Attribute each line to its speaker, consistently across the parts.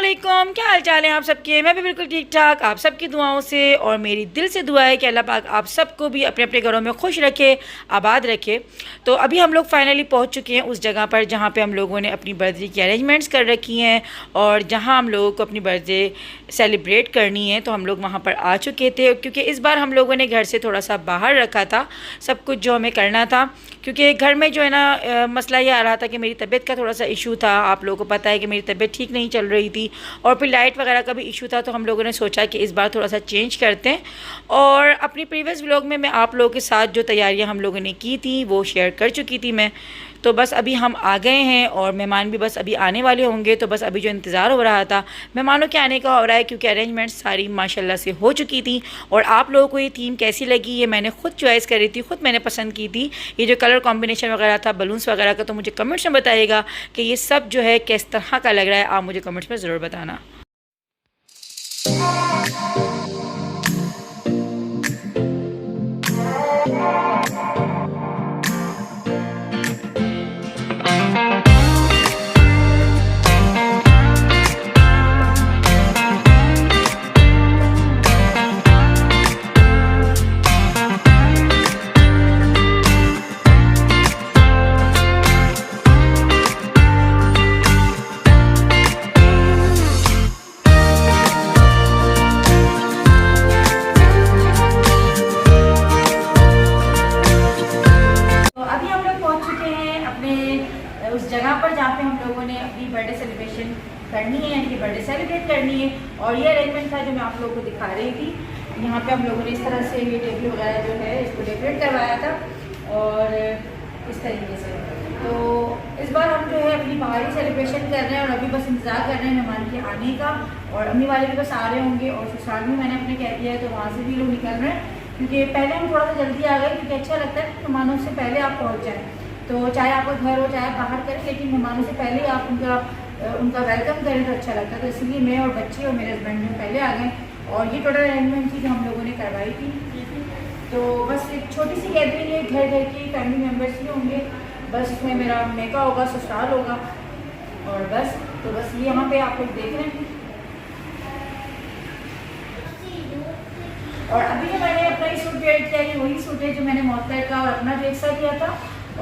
Speaker 1: अस्सलामुअलैकुम, क्या हाल चाल है आप सबके। मैं भी बिल्कुल ठीक ठाक, आप सबकी दुआओं से। और मेरी दिल से दुआ है कि अल्लाह पाक आप सबको भी अपने अपने घरों में खुश रखे, आबाद रखे। तो अभी हम लोग फाइनली पहुंच चुके हैं उस जगह पर जहां पे हम लोगों ने अपनी बर्थडे की अरेंजमेंट्स कर रखी हैं और जहां हम लोगों को अपनी बर्थडे सेलिब्रेट करनी है। तो हम लोग वहाँ पर आ चुके थे, क्योंकि इस बार हम लोगों ने घर से थोड़ा सा बाहर रखा था सब कुछ जो हमें करना था, क्योंकि घर में जो है ना मसला ये आ रहा था कि मेरी तबीयत का थोड़ा सा इशू था। आप लोगों को पता है कि मेरी तबीयत ठीक नहीं चल रही थी और फिर लाइट वगैरह का भी इशू था। तो हम लोगों ने सोचा कि इस बार थोड़ा सा चेंज करते हैं। और अपनी प्रीवियस व्लॉग में मैं आप लोगों के साथ जो तैयारियां हम लोगों ने की थी वो शेयर कर चुकी थी मैं। तो बस अभी हम आ गए हैं और मेहमान भी बस अभी आने वाले होंगे। तो बस अभी जो इंतज़ार हो रहा था मेहमानों के आने का हो रहा है, क्योंकि अरेंजमेंट्स सारी माशाल्लाह से हो चुकी थी। और आप लोगों को ये थीम कैसी लगी ये मैंने खुद चॉइस करी थी, खुद मैंने पसंद की थी। ये जो कलर कॉम्बिनेशन वगैरह था, बलून्स वगैरह का, तो मुझे कमेंट्स में बताइएगा कि ये सब जो है किस तरह का लग रहा है। आप मुझे कमेंट्स में ज़रूर बताना। उस जगह पर जहाँ पे हम लोगों ने अपनी बर्थडे सेलिब्रेशन करनी है, यानी कि बर्थडे सेलिब्रेट करनी है। और ये अरेंजमेंट था जो मैं आप लोगों को दिखा रही थी। यहाँ पे हम लोगों ने इस तरह से ये टेबल वगैरह जो है इसको डेकोरेट करवाया था और इस तरीके से। तो इस बार हम जो है अपनी बाहरी सेलिब्रेशन कर रहे हैं और अभी बस इंतज़ार कर रहे हैं मेहमान के आने का। और अम्मी वाले भी बस आ रहे होंगे और ससुराल भी मैंने अपने कह दिया है, तो वहाँ से भी लोग निकल रहे हैं। क्योंकि पहले हम थोड़ा सा जल्दी आ गए, क्योंकि अच्छा लगता है मेहमानों से पहले आप पहुँच जाएँ। तो चाहे आपका घर हो चाहे बाहर करें, लेकिन मेहमानों से पहले आप उनका वेलकम करें तो अच्छा लगता है। तो इसलिए मैं और बच्चे और मेरे हस्बैंड में पहले आ गए। और ये टोटल अरेंजमेंट थी जो हम लोगों ने करवाई थी। तो बस एक छोटी सी गैदरिंग है, घर घर के फैमिली मेम्बर्स ही होंगे। बस इसमें मेरा मेका होगा, ससुराल होगा और बस। तो बस ये यहाँ पे आप लोग देख रहे हैं। और अभी जो मैंने अपना ही सूट वेयर किया, ये वही सूट है जो मैंने मोहतर का और अपना जो एक सा किया था।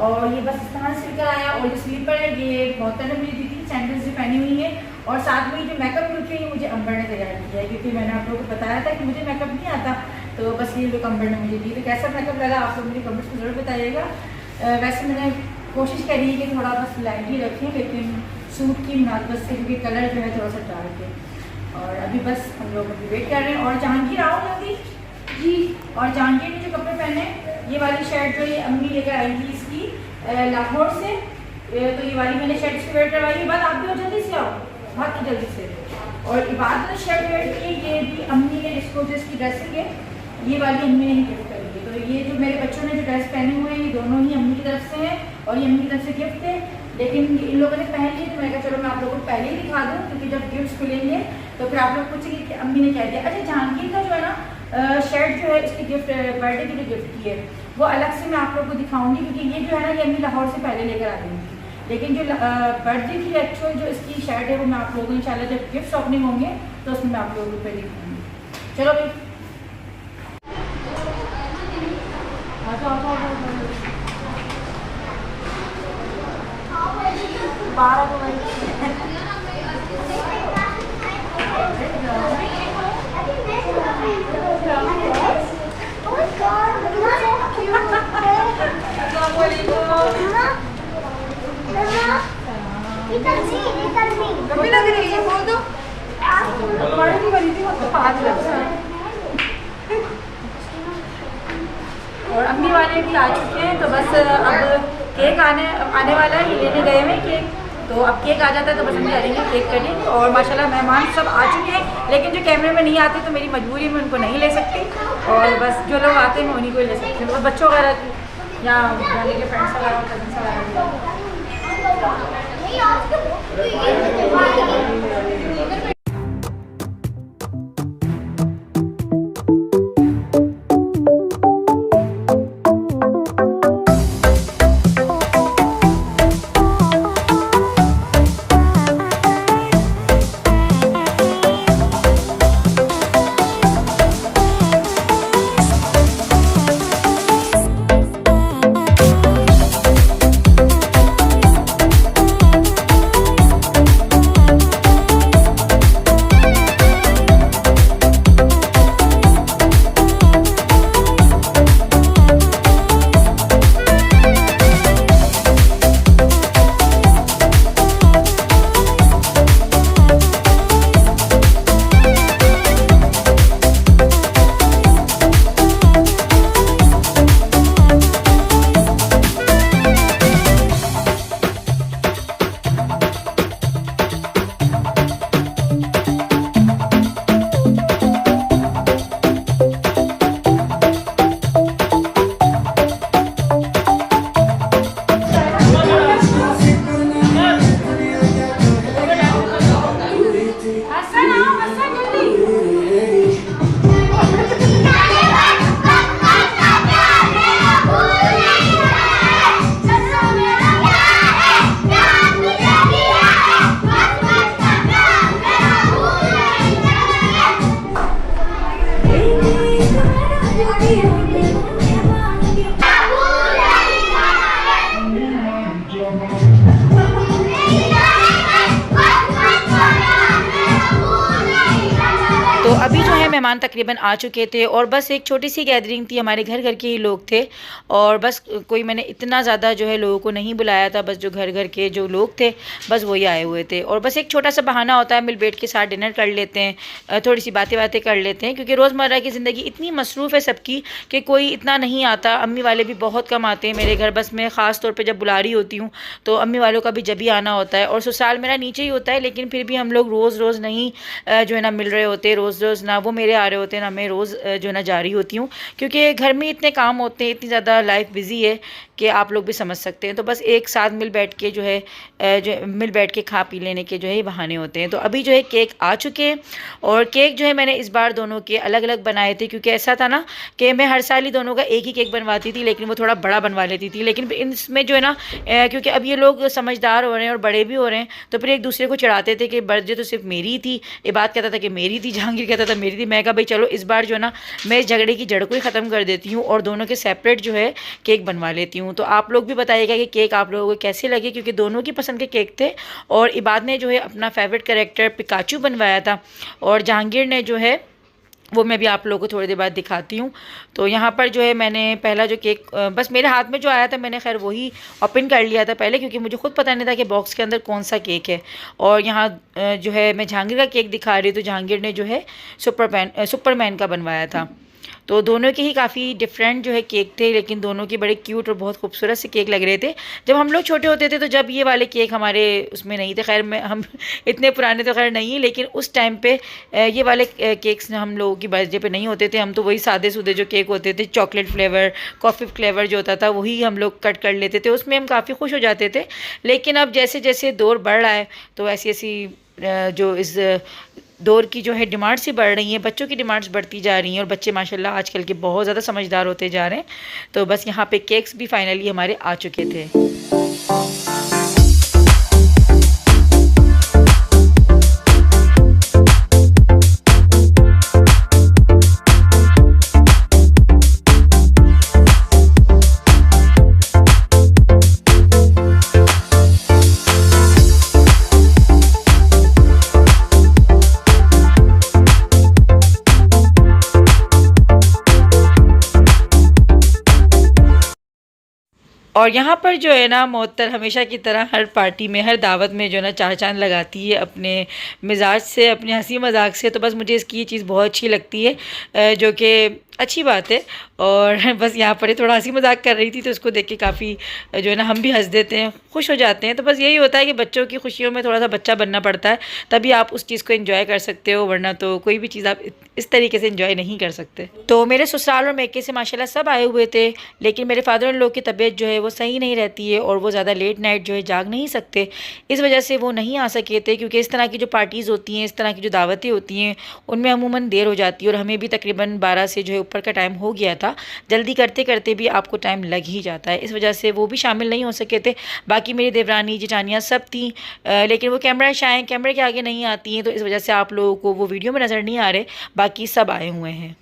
Speaker 1: और ये बस इस तरह से सिलकर आया। और जो स्लीपर है ये मोहतर ने मुझे दी थी, सैंडल्स भी पहनी हुई है। और साथ में जो मेकअप लुक है ये मुझे अंबर ने तैयार किया है, क्योंकि मैंने आप लोगों को बताया था कि मुझे मेकअप नहीं आता। तो बस ये लुक अंबर ने मुझे दी। तो कैसा मेकअप लगा आप लोग मुझे कमेंट्स में ज़रूर बताइएगा। वैसे मैंने कोशिश करी है कि थोड़ा बस लाइट ही रखें, लेकिन सूट की मुनासबत से, क्योंकि कलर जो है थोड़ा सा डार्क है। और अभी बस हम लोग अभी वेट कर रहे हैं। और जहांगीर आओ जल्दी जी। और जहांगीर ने जो कपड़े पहने, ये वाली शर्ट जो ये अम्मी लेकर आई थी इसकी लाहौर से, तो ये वाली मैंने शर्ट इसको वेयर करवाई है। बाद आप भी और जल्दी से आओ, बहुत ही जल्दी से। और इबादत ने शर्ट वेयर की, ये भी अम्मी ने इसको जो इसकी ड्रेसिंग है ये वाली अम्मी ने ही गिफ्ट करी है। तो ये जो मेरे बच्चों ने जो ड्रेस पहने हुए हैं ये दोनों ही अम्मी की तरफ से हैं और ये अम्मी की तरफ से गिफ्ट है। लेकिन इन लोगों ने पहन लिए, तो मैं कहा चलो मैं आप लोगों को पहले ही दिखा दूँ, क्योंकि जब गिफ्ट मिलेंगे तो फिर आप लोग पूछेंगे कि अम्मी ने क्या दिया। अच्छा, जहांगीर का जो है ना शर्ट जो है इसकी गिफ्ट बर्थडे की जो गिफ्ट की है वो अलग से मैं आप लोगों को दिखाऊंगी, क्योंकि ये जो है ना ये अम्मी लाहौर से पहले लेकर आ गई थी। लेकिन जो बर्थडे की एक्चुअल जो इसकी शर्ट है वो मैं आप लोगों को इंशाल्लाह जब गिफ्ट ओपनिंग होंगे तो उसमें मैं आप लोगों को दिखाऊंगी। चलो भाई और अम्मी वाले भी आ चुके हैं। तो बस अब केक आने वाला है, ये लेने गए हुए केक। तो अब केक आ जाता है तो बस हम करेंगे केक कटिंग। और माशाल्लाह मेहमान सब आ चुके हैं, लेकिन जो कैमरे में नहीं आते तो मेरी मजबूरी में उनको नहीं ले सकती। और बस जो लोग आते हैं मैं उन्हीं को ले सकती हूँ, बच्चों वगैरह की या जाने के फ्रेंड्स वगैरह कजिन्स वगैरह। मेहमान तकरीबन आ चुके थे और बस एक छोटी सी गैदरिंग थी, हमारे घर घर के ही लोग थे और बस कोई मैंने इतना ज़्यादा जो है लोगों को नहीं बुलाया था, बस जो घर घर के जो लोग थे बस वही आए हुए थे। और बस एक छोटा सा बहाना होता है, मिल बैठ के साथ डिनर कर लेते हैं, थोड़ी सी बातें कर लेते हैं, क्योंकि रोज़मर्रा की ज़िंदगी इतनी मसरूफ़ है सबकी कि कोई इतना नहीं आता। अम्मी वाले भी बहुत कम आते हैं मेरे घर, बस मैं ख़ास तौर पे जब बुला रही होती हूँ तो अम्मी वालों का भी जब ही आना होता है। और ससुराल मेरा नीचे ही होता है, लेकिन फिर भी हम लोग रोज़ नहीं जो है ना मिल रहे होते, रोज़ ना वो मेरे आ रहे होते हैं ना मैं रोज़ जो है ना जा रही होती हूँ, क्योंकि घर में इतने काम होते हैं, इतनी ज़्यादा लाइफ बिज़ी है कि आप लोग भी समझ सकते हैं। तो बस एक साथ मिल बैठ के जो है मिल बैठ के खा पी लेने के जो है बहाने होते हैं। तो अभी जो है केक आ चुके हैं और केक जो है मैंने इस बार दोनों के अलग अलग बनाए थे, क्योंकि ऐसा था ना कि मैं हर साल ही दोनों का एक ही केक बनवाती थी, लेकिन वो थोड़ा बड़ा बनवा लेती थी। लेकिन इसमें जो है ना क्योंकि अब ये लोग समझदार हो रहे हैं और बड़े भी हो रहे हैं, तो फिर एक दूसरे को चिढ़ाते थे कि बर्थडे तो सिर्फ मेरी थी, इबाद कहता था कि मेरी थी, जहांगीर कहता था मेरी थी। मैं कहा भाई चलो इस बार जो है ना मैं इस झगड़े की जड़ को ही ख़त्म कर देती हूँ और दोनों के सेपरेट जो है केक बनवा लेती हूँ। तो आप लोग भी बताइएगा कि केक आप लोगों को कैसे लगे, क्योंकि दोनों की पसंद के केक थे। और इबाद ने जो है अपना फेवरेट कैरेक्टर पिकाचू बनवाया था और जहांगीर ने जो है वो मैं भी आप लोगों को थोड़ी देर बाद दिखाती हूँ। तो यहाँ पर जो है मैंने पहला जो केक बस मेरे हाथ में जो आया था मैंने खैर वही ओपन कर लिया था पहले, क्योंकि मुझे खुद पता नहीं था कि बॉक्स के अंदर कौन सा केक है। और यहाँ जो है मैं जहांगीर का केक दिखा रही हूँ, तो जहांगीर ने जो है सुपरमैन का बनवाया था। तो दोनों के ही काफ़ी डिफरेंट जो है केक थे, लेकिन दोनों के बड़े क्यूट और बहुत खूबसूरत से केक लग रहे थे। जब हम लोग छोटे होते थे तो जब ये वाले केक हमारे उसमें नहीं थे, खैर हम इतने पुराने तो खैर नहीं, लेकिन उस टाइम पे ये वाले केक्स हम लोगों की बर्थडे पे नहीं होते थे। हम तो वही सादे सूदे जो केक होते थे, चॉकलेट फ्लेवर, कॉफ़ी फ्लेवर जो होता था वही हम लोग कट कर लेते थे, उसमें हम काफ़ी खुश हो जाते थे। लेकिन अब जैसे जैसे दौर बढ़ रहा है तो ऐसी ऐसी जो इस दौर की जो है डिमांड्स ही बढ़ रही हैं, बच्चों की डिमांड्स बढ़ती जा रही हैं और बच्चे माशाल्लाह आजकल के बहुत ज़्यादा समझदार होते जा रहे हैं। तो बस यहाँ पे केक्स भी फाइनली हमारे आ चुके थे। और यहाँ पर जो है ना मोहत्तर हमेशा की तरह हर पार्टी में, हर दावत में जो है ना चार चांद लगाती है अपने मिजाज से, अपने हंसी मजाक से। तो बस मुझे इसकी ये चीज़ बहुत अच्छी लगती है, जो कि अच्छी बात है। और बस यहाँ पर थोड़ा हंसी मजाक कर रही थी तो उसको देख के काफ़ी जो है ना हम भी हंस देते हैं, खुश हो जाते हैं। तो बस यही होता है कि बच्चों की खुशियों में थोड़ा सा बच्चा बनना पड़ता है, तभी आप उस चीज़ को एंजॉय कर सकते हो, वरना तो कोई भी चीज़ आप इस तरीके से एंजॉय नहीं कर सकते। तो मेरे ससुराल और मेके से माशाल्लाह सब आए हुए थे, लेकिन मेरे फादर इन लोग की तबीयत जो है वो सही नहीं रहती है और वो ज़्यादा लेट नाइट जो है जाग नहीं सकते, इस वजह से वो नहीं आ सके थे। क्योंकि इस तरह की जो पार्टीज़ होती हैं, इस तरह की जो दावतें होती हैं, उनमें अमूमन देर हो जाती है और हमें भी तकरीबन 12 से जो है ऊपर का टाइम हो गया था। जल्दी करते करते भी आपको टाइम लग ही जाता है, इस वजह से वो भी शामिल नहीं हो सके थे। बाकी मेरी देवरानी जेठानियाँ सब थी, लेकिन वो कैमरा शायद कैमरे के आगे नहीं आती हैं, तो इस वजह से आप लोगों को वो वीडियो में नज़र नहीं आ रहे। बाकी सब आए हुए हैं।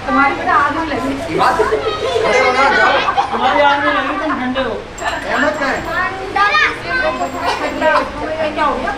Speaker 1: तुम्हारी आग में लगी, तुम्हारी आग में लगी, तुम ठंडे हो। क्या हो गया?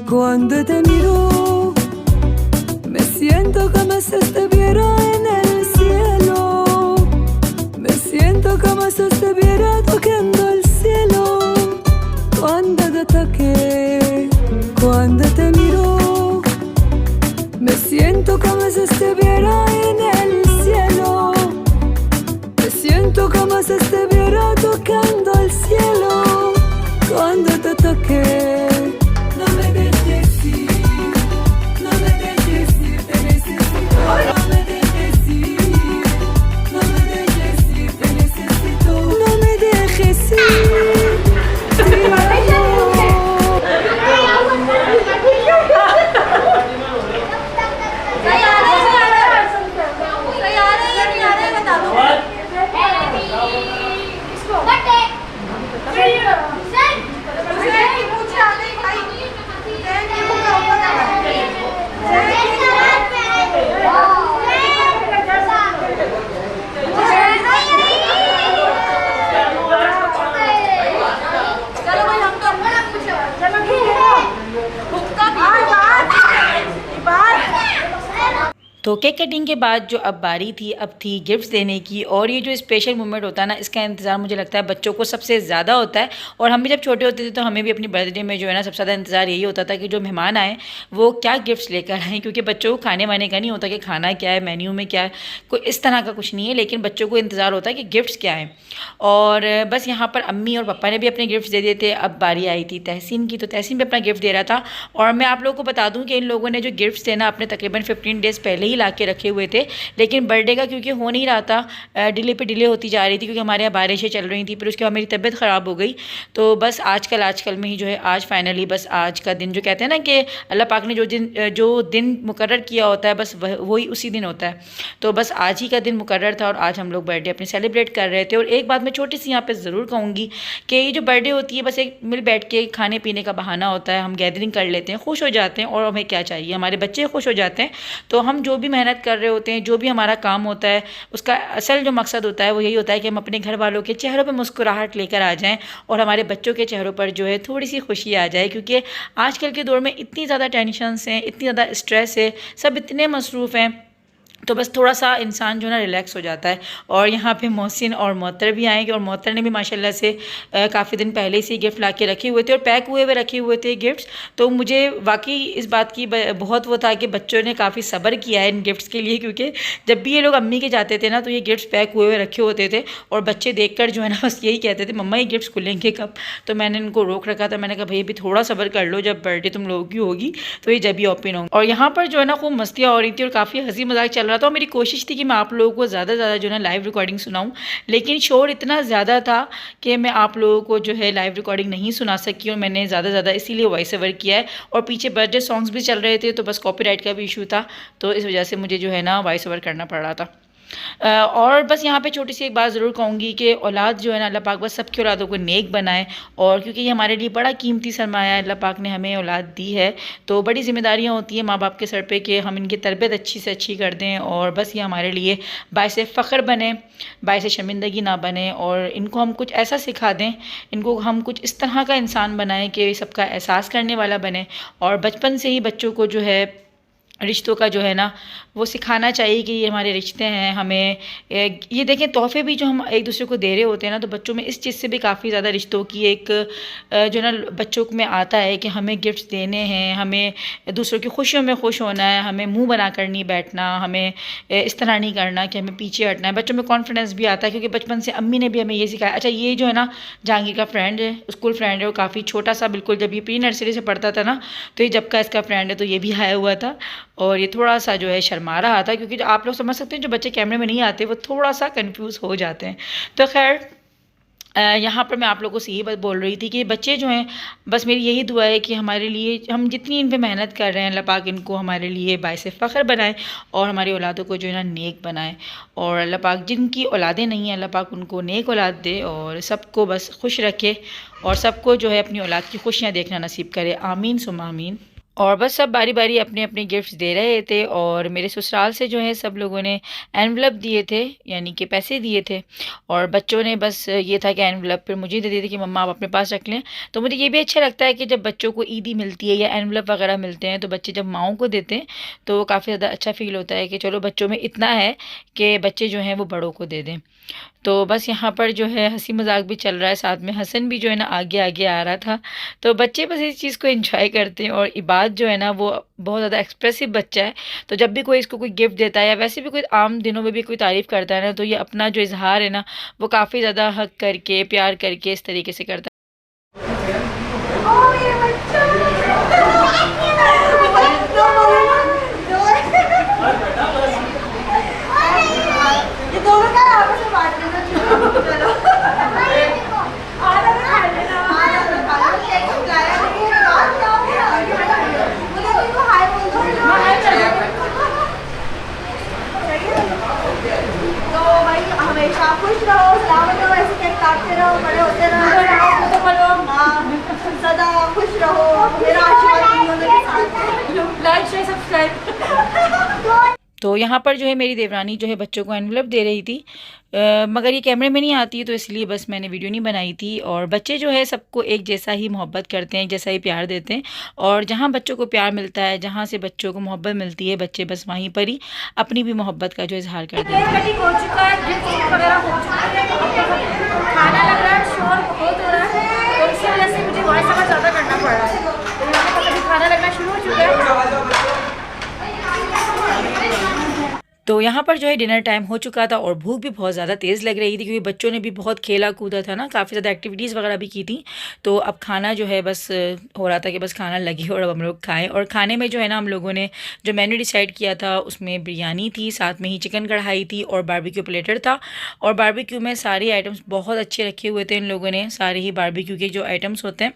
Speaker 2: Cuando te miro si estuviera en el cielo. Me siento como si estuviera tocando el cielo. Cuando te toqué, cuando te miro, me siento como si estuviera en el cielo. Me siento como si estuviera tocando el cielo. Cuando te toqué, no me dejes ir, no me dejes ir, te necesito. No me dejes ir, no me dejes ir, te necesito. No me dejes ir.
Speaker 1: तो cake cutting के बाद जो अब बारी थी अब थी gifts देने की। और ये जो स्पेशल मोमेंट होता है ना, इसका इंतज़ार मुझे लगता है बच्चों को सबसे ज़्यादा होता है। और हम भी जब छोटे होते थे तो हमें भी अपनी बर्थडे में जो है ना सबसे ज़्यादा इंतज़ार यही होता था कि जो मेहमान आए वो क्या गिफ्ट्स लेकर आएँ, क्योंकि बच्चों को खाने वाने का नहीं होता कि खाना क्या है, मेन्यू में क्या है, कोई इस तरह का कुछ नहीं है, लेकिन बच्चों को इंतज़ार होता है कि गिफ्ट्स क्या हैं। और बस यहाँ पर अम्मी और पापा ने भी अपने गिफ्ट्स दे दिए थे। अब बारी आई थी तहसीन की, तो तहसीन भी अपना गिफ्ट दे रहा था। और मैं आप लोगों को बता दूँ कि इन लोगों ने जो गिफ्ट्स थे ना अपने तकरीबन 15 डेज़ पहले ही ला के रखे हुए थे, लेकिन बर्थडे का क्योंकि हो नहीं रहा था, डिले पे डिले होती जा रही थी क्योंकि हमारे यहाँ बारिशें चल रही थी। फिर उसके बाद मेरी तबीयत ख़राब हो गई, तो बस आजकल में ही जो है आज फाइनली बस आज का दिन, जो कहते हैं ना कि अल्लाह पाक ने जो दिन मुकर्रर किया होता है बस वही उसी दिन होता है। तो बस आज ही का दिन मुकर्रर था और आज हम लोग बर्थडे अपनी सेलिब्रेट कर रहे थे। और एक बात मैं छोटी सी यहाँ पे ज़रूर कहूँगी कि ये जो बर्थडे होती है बस एक मिल बैठ के खाने पीने का बहाना होता है, हम गैदरिंग कर लेते हैं, खुश हो जाते हैं। और हमें क्या चाहिए, हमारे बच्चे खुश हो जाते हैं। तो हम जो भी मेहनत कर रहे होते हैं, जो भी हमारा काम होता है, उसका असल जो मकसद होता है वो यही होता है कि हम अपने घर वालों के चेहरों पे मुस्कुराहट लेकर आ जाएं और हमारे बच्चों के चेहरों पर जो है थोड़ी सी खुशी आ जाए। क्योंकि आजकल के दौर में इतनी ज़्यादा टेंशन्स हैं, इतनी ज़्यादा स्ट्रेस है, सब इतने मसरूफ़ हैं, तो बस थोड़ा सा इंसान जो है ना रिलैक्स हो जाता है। और यहाँ पे मोहसिन और मोहतर भी आएंगे और मोहतर ने भी माशाल्लाह से काफ़ी दिन पहले से गिफ्ट ला के रखे हुए थे और पैक हुए हुए रखे हुए थे गिफ्ट्स। तो मुझे वाकई इस बात की बहुत वो था कि बच्चों ने काफ़ी सब्र किया है इन गिफ्ट्स के लिए, क्योंकि जब भी ये लोग अम्मी के जाते थे ना तो ये गिफ्ट्स पैक हुए हुए रखे होते थे और बच्चे देख कर जो है ना बस यही कहते थे मम्मा ये गिफ्ट्स खुलेंगे कब। तो मैंने इनको रोक रखा था, मैंने कहा भाई अभी थोड़ा सब्र कर लो, जब बर्थडे तुम लोगों की होगी तो ये जब ही ओपन होंगे। और यहाँ पर जो है ना खूब मस्तियाँ हो रही थी और काफ़ी हंसी मजाक चल रहा था। मेरी कोशिश थी कि मैं आप लोगों को ज़्यादा से ज़्यादा जो है ना लाइव रिकॉर्डिंग सुनाऊं, लेकिन शोर इतना ज़्यादा था कि मैं आप लोगों को जो है लाइव रिकॉर्डिंग नहीं सुना सकी और मैंने ज़्यादा ज़्यादा इसीलिए वॉइस ओवर किया है। और पीछे बर्थडे सॉन्ग्स भी चल रहे थे तो बस कॉपीराइट का भी इशू था, तो इस वजह से मुझे जो है ना वॉइस ओवर करना पड़ रहा था। और बस यहाँ पे छोटी सी एक बात ज़रूर कहूँगी कि औलाद जो है ना अल्लाह पाक बस सबकी औलादों को नेक बनाए। और क्योंकि ये हमारे लिए बड़ा कीमती सरमाया है, अल्लाह पाक ने हमें औलाद दी है, तो बड़ी ज़िम्मेदारियाँ होती हैं माँ बाप के सर पे कि हम इनकी तरबियत अच्छी से अच्छी कर दें और बस ये हमारे लिए बायस फ़ख्र बने, बायस शर्मिंदगी ना बने। और इनको हम कुछ ऐसा सिखा दें, इनको हम कुछ इस तरह का इंसान बनाएं कि सबका एहसास करने वाला बने। और बचपन से ही बच्चों को जो है रिश्तों का जो है ना वो सिखाना चाहिए कि ये हमारे रिश्ते हैं। हमें ये देखें तोहफे भी जो हम एक दूसरे को दे रहे होते हैं ना, तो बच्चों में इस चीज़ से भी काफ़ी ज़्यादा रिश्तों की एक जो ना बच्चों में आता है कि हमें गिफ्ट्स देने हैं, हमें दूसरों की खुशियों में खुश होना है, हमें मुंह बना कर नहीं बैठना, हमें इस तरह नहीं करना कि हमें पीछे हटना है। बच्चों में कॉन्फिडेंस भी आता है क्योंकि बचपन से अम्मी ने भी हमें ये सिखाया। अच्छा ये जो है ना जहांगीर का फ्रेंड है, स्कूल फ्रेंड है, वो काफ़ी छोटा सा बिल्कुल जब ये प्री नर्सरी से पढ़ता था ना, तो ये जब का इसका फ्रेंड है, तो ये भी आया हुआ था और ये थोड़ा सा जो है शर्मा रहा था क्योंकि जो आप लोग समझ सकते हैं जो बच्चे कैमरे में नहीं आते वो थोड़ा सा कंफ्यूज हो जाते हैं। तो खैर यहाँ पर मैं आप लोगों से यही बात बोल रही थी कि बच्चे जो हैं बस मेरी यही दुआ है कि हमारे लिए हम जितनी इन पे मेहनत कर रहे हैं अल्लाह पाक इनको हमारे लिए बायसे फ़ख्र बनाए और हमारी औलादों को जो है ना नेक बनाए। और अल्लाह पाक जिनकी औलादें नहीं हैं अल्लाह पाक उनको नेक औलाद दे और सबको बस खुश रखे और सबको जो है अपनी औलाद की खुशियाँ देखना नसीब करे। आमीन सुम्मा आमीन। और बस सब बारी बारी अपने अपने गिफ्ट्स दे रहे थे और मेरे ससुराल से जो है सब लोगों ने एनवलप दिए थे, यानी कि पैसे दिए थे। और बच्चों ने बस ये था कि एनवलप फिर मुझे दे दिए थे कि मम्मा आप अपने पास रख लें। तो मुझे ये भी अच्छा लगता है कि जब बच्चों को ईदी मिलती है या एनवलप वगैरह मिलते हैं तो बच्चे जब माओं को देते हैं तो काफ़ी ज़्यादा अच्छा फ़ील होता है कि चलो बच्चों में इतना है कि बच्चे जो हैं वो बड़ों को दे दें। तो बस यहाँ पर जो है हंसी मजाक भी चल रहा है, साथ में हसन भी जो है ना आगे आगे आ रहा था। तो बच्चे बस इस चीज़ को एंजॉय करते हैं। और इबाद जो है ना वो बहुत ज़्यादा एक्सप्रेसिव बच्चा है, तो जब भी कोई इसको कोई गिफ्ट देता है या वैसे भी कोई आम दिनों में भी कोई तारीफ़ करता है ना, तो ये अपना जो इजहार है ना वो काफ़ी ज़्यादा हक करके प्यार करके इस तरीके से करता है।
Speaker 3: हमेशा खुश रहो, सलामत रहो, ऐसे केक काटते रहो, बड़े होते रहो, सदा खुश रहो। मेरा आशीर्वाद,
Speaker 1: लाइक शेयर सब्सक्राइब। तो यहाँ पर जो है मेरी देवरानी जो है बच्चों को एनवलप दे रही थी, मगर ये कैमरे में नहीं आती तो इसलिए बस मैंने वीडियो नहीं बनाई थी। और बच्चे जो है सबको एक जैसा ही मोहब्बत करते हैं, एक जैसा ही प्यार देते हैं। और जहाँ बच्चों को प्यार मिलता है, जहाँ से बच्चों को मोहब्बत मिलती है, बच्चे बस वहीं पर ही अपनी भी मोहब्बत का जो इजहार करते हैं।
Speaker 3: कटिंग हो चुका है, गिफ्ट वगैरह हो चुका है, खाना लग रहा है, शोर बहुत हो रहा है, तो इसी वजह से मुझे वॉइस ओवर ज़्यादा करना पड़ रहा है। तो यहाँ पर अभी खाना लगना शुरू हो चुका है।
Speaker 1: तो यहाँ पर जो है डिनर टाइम हो चुका था और भूख भी बहुत ज़्यादा तेज़ लग रही थी, क्योंकि बच्चों ने भी बहुत खेला कूदा था ना, काफ़ी ज़्यादा एक्टिविटीज़ वगैरह भी की थी। तो अब खाना जो है बस हो रहा था कि बस खाना लगे और अब हम लोग खाएं। और खाने में जो है ना हम लोगों ने जो मेन्यू डिसाइड किया था उसमें बिरयानी थी, साथ में ही चिकन कढ़ाई थी और बारबेक्यू प्लेटर था। और बारबेक्यू में सारे आइटम्स बहुत अच्छे रखे हुए थे इन लोगों ने, सारे ही बारबेक्यू के जो आइटम्स होते हैं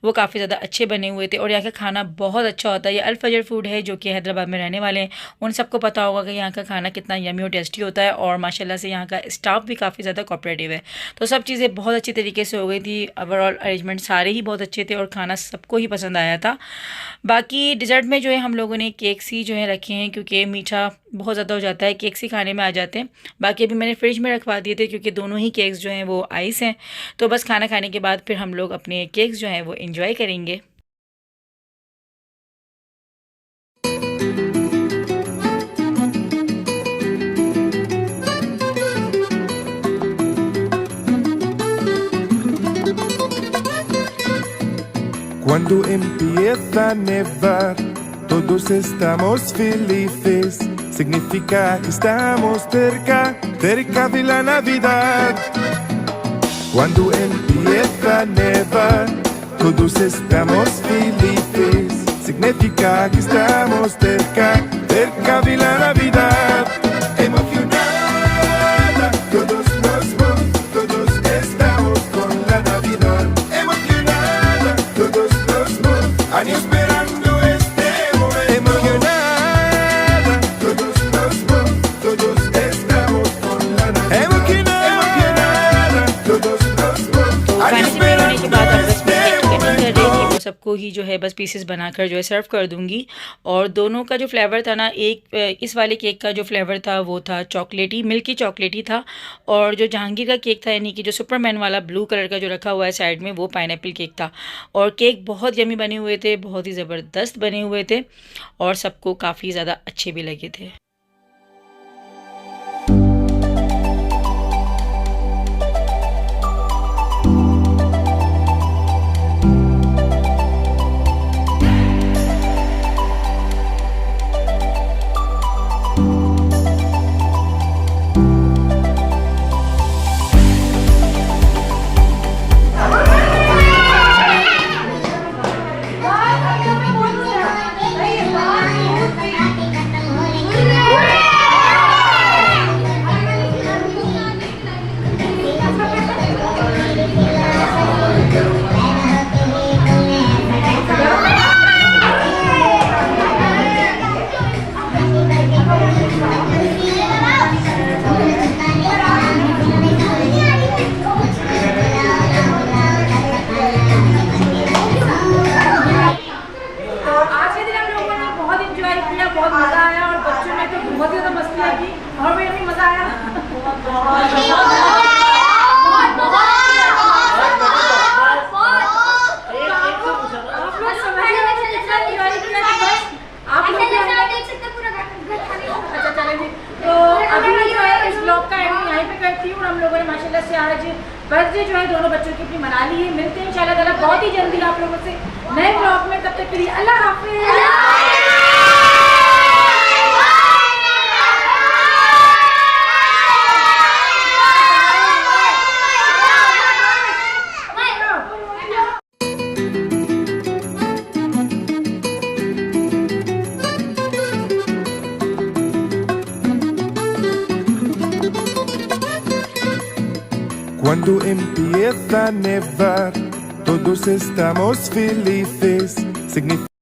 Speaker 1: वो काफ़ी ज़्यादा अच्छे बने हुए थे। और यहाँ का खाना बहुत अच्छा होता है। ये अल फजर फूड है जो कि हैदराबाद में रहने वाले हैं, उन सबको पता होगा कि यहाँ का खाना कितना यमी और टेस्टी होता है। और माशाल्लाह से यहाँ का स्टाफ भी काफ़ी ज़्यादा कोऑपरेटिव है। तो सब चीज़ें बहुत अच्छी तरीके से हो गई थी। ओवरऑल अरेंजमेंट सारे ही बहुत अच्छे थे और खाना सबको ही पसंद आया था। बाकी डिज़र्ट में जो है हम लोगों ने केक्स ही जो है रखे हैं, क्योंकि मीठा बहुत ज़्यादा हो जाता है, केक्स ही खाने में आ जाते हैं। बाकी अभी मैंने फ्रिज में रखवा दिए थे क्योंकि दोनों ही केक्स जो हैं वो आइस हैं। तो बस खाना खाने के बाद फिर हम लोग अपने केक्स जो हैं वो एंजॉय करेंगे।
Speaker 4: Cuando empieza a nevar, todos estamos felices. Significa que estamos cerca, cerca de la Navidad. Cuando empieza a nevar, todos estamos felices. Significa que estamos cerca, cerca de la Navidad. Emocionada, todos nos vamos, todos estamos con la Navidad. Emocionada, todos nos vamos, años esperando este momento. Emocionada, todos nos vamos, todos estamos con la Navidad. Emocionada, todos nos vamos, años esperando este momento.
Speaker 1: सबको ही जो है बस pieces बनाकर जो है सर्व कर दूंगी। और दोनों का जो फ्लेवर था ना, एक इस वाले केक का जो फ्लेवर था वो था चॉकलेटी, मिल्की चॉकलेटी था। और जो जहांगीर का केक था, यानी कि जो सुपरमैन वाला ब्लू कलर का जो रखा हुआ है साइड में, वो पाइनएप्पल केक था। और केक बहुत यमी बने हुए थे, बहुत ही ज़बरदस्त बने हुए थे और सबको काफ़ी ज़्यादा अच्छे भी लगे थे।
Speaker 3: मज़ा आया और बच्चों ने तो बहुत ही ज़्यादा मस्ती की और हमें भी मज़ा आया। आप लोग समझ रहे हो कितना एंजॉय किया था, बस आप लोग भी अच्छा चलें जी। तो अभी जो है इस ब्लॉग का एंड यहीं पे करती हूँ। हम लोगों ने माशाल्लाह से आज बर्थडे जो है दोनों बच्चों की अपनी मना ली है। मिलते हैं इंशाल्लाह ताला बहुत ही जल्दी आप लोगों से नए ब्लॉग में। तब तक के लिए अल्लाह हाफिज़।
Speaker 4: Cuando empieza a nevar, todos estamos felices. Significa